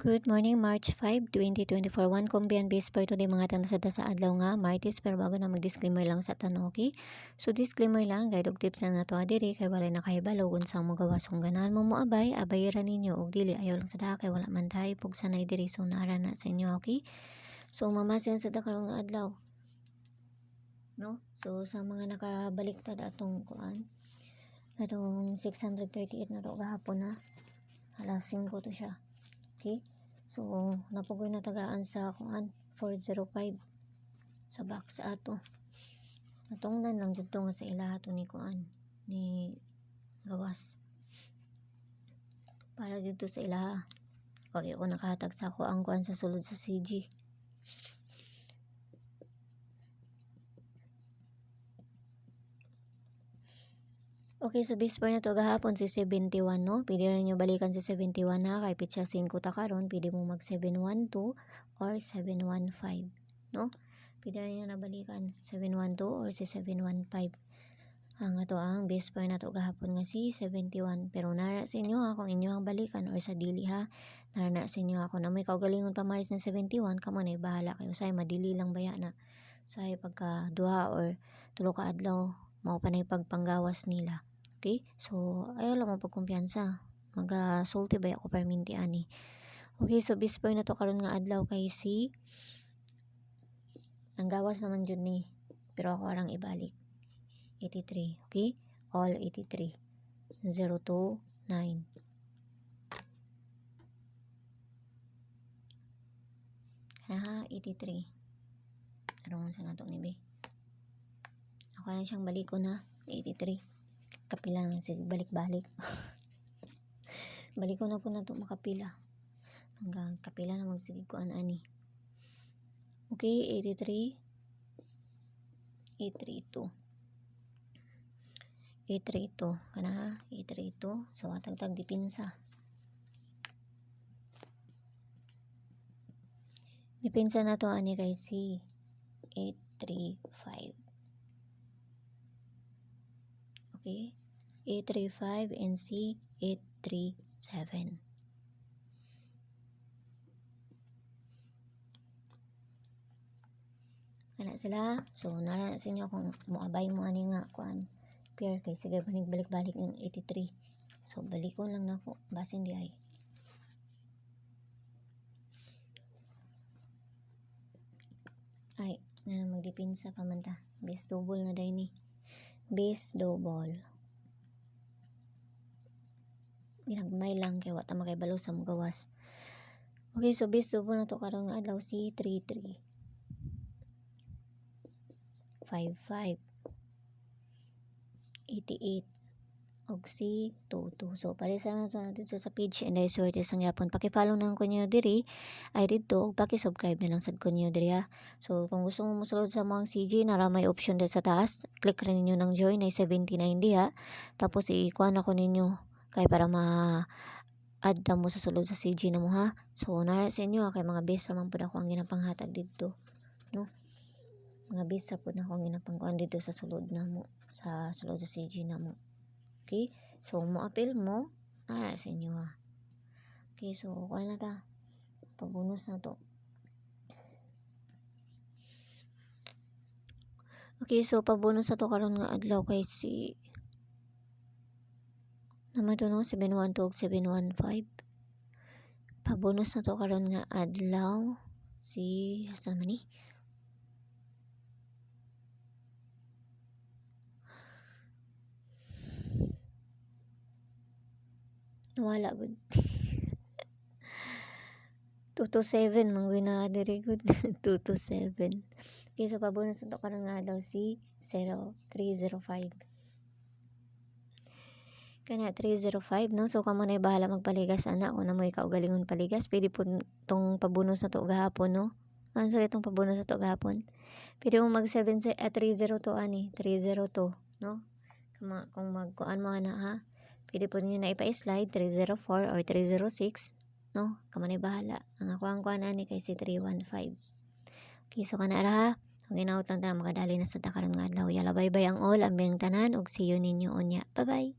Good morning, March 5, 2024. One kumbiyan base for today mga tanong sa adlaw nga Martis, pero bago na mag-disclaimer lang sa tanong, okay? So disclaimer lang, guide og tips na nato diri kay walay nakahibalo unsang magawas kung ganahan mo moabay, abayaran ninyo og dili ayaw lang sa kay wala man tayo pug sanay diri so nara na sa inyo, okay? So mamasen sa karon nga adlaw. No? So sa mga nakabaliktad atong kuan, atong 638 na to gahapon na. Alas 5 to siya. Okay? So, napugoy na tagaan sa kuan 405 sa box ato. Natungdan lang jud to nga sa ilaha to ni kuan ni gawas. Para dito sa ilaha. Wag ako nakahatag sa ako ang kuan sa sulod sa CG. Okay, so base na to gahapon si 71, no? Pwede rin nyo balikan si 71 na kay pitsa 5 ta karon, pwede mo mag 712 or 715, no? Pwede rin nyo nabalikan 712 or si 715. Ang ato ang base na to gahapon nga si 71, pero nara sa inyo ha kung inyo ang balikan or sa dili ha. Nara sa inyo ako na may kaugalingon pa maris ng 71, kamo na bahala kayo say madili lang baya na. Say pagka duha or tulo ka adlaw mao pa na pagpanggawas nila. Okay? So, ayaw lang mapagkumpiyansa. Maga-sulti ba ako perminti ani. Okay, so bispoy na to karon nga adlaw kay si ang gawas naman jud ni. Pero ako arang ibalik. 83, okay? All 83. 029. Aha, 83. Arong sa nato ni be. Ako na siyang balik ko na 83. Kapila naman sige balik-balik. Balik ko na po na ito makapila. Hanggang kapila na magsige ko ani. Okay, 83. 832. 832. Kana ha? 832. So, atag-tag dipinsa. Dipinsa na to ani kay si 835. Okay? 835 and C 837. Ana sila. So, nara sa inyo kung muabay mo ani nga kuan. Pair kay sige balik-balik ng 83. So, balikon lang nako. Basin di ay. Ay, na magdipinsa pa man ta. Base double na day ni. Base double. Binagmay lang kay wata makaibalo sa magawas. Okay, so base double na to karon nga adlaw si 33. 55. 88. Og si 22. So, parisa na to dito sa page and I swear this ang yapon. Paki-follow na ko niyo diri. Ay dito, paki-subscribe na lang sad ko niyo diri ha. So, kung gusto mo mosulod sa mga CG, nara may option dito sa taas. Click rin niyo ng join ay 79 diha. Tapos i-kuan ako ninyo kay para ma-add mo sa sulod sa CG na mo ha. So, nara sa inyo kay mga base naman pud ako ang ginapanghatag dito. No? Mga base pud na ako ang ginapangkuan dito sa sulod na mo. Sa sulod sa CG na mo. Okay? So, mo-appeal mo, nara sa inyo ha. Okay, so, kuha na ta. Pabonus na to. Okay, so, pabonus na to karon nga adlaw kay si naman to no, 712, 715. Pabonus na to karon nga adlaw si, asan man ni? Wala good. 227 manggoy na diri good. 227. Okay, so pabonus na to karon nga adlaw si 0305. Kana 305 no, so kamo na bahala magpaligas ana kung na mo kaugalingon paligas pwede po tong pabonus na to gahapon no. Ano sa itong pabonus na to gahapon, pwede mo mag 302 ani 302 no. Kung magkuan mo ana ha, pwede po niyo na ipa-slide 304 or 306 no, kamo na bahala. Ang ako ang kuan ani kay si 315. Okay, so kana ra ha. Kung inaut lang ta makadali na sa karon nga adlaw. Yala bye bye ang all, ambing tanan og see you ninyo unya. Bye bye.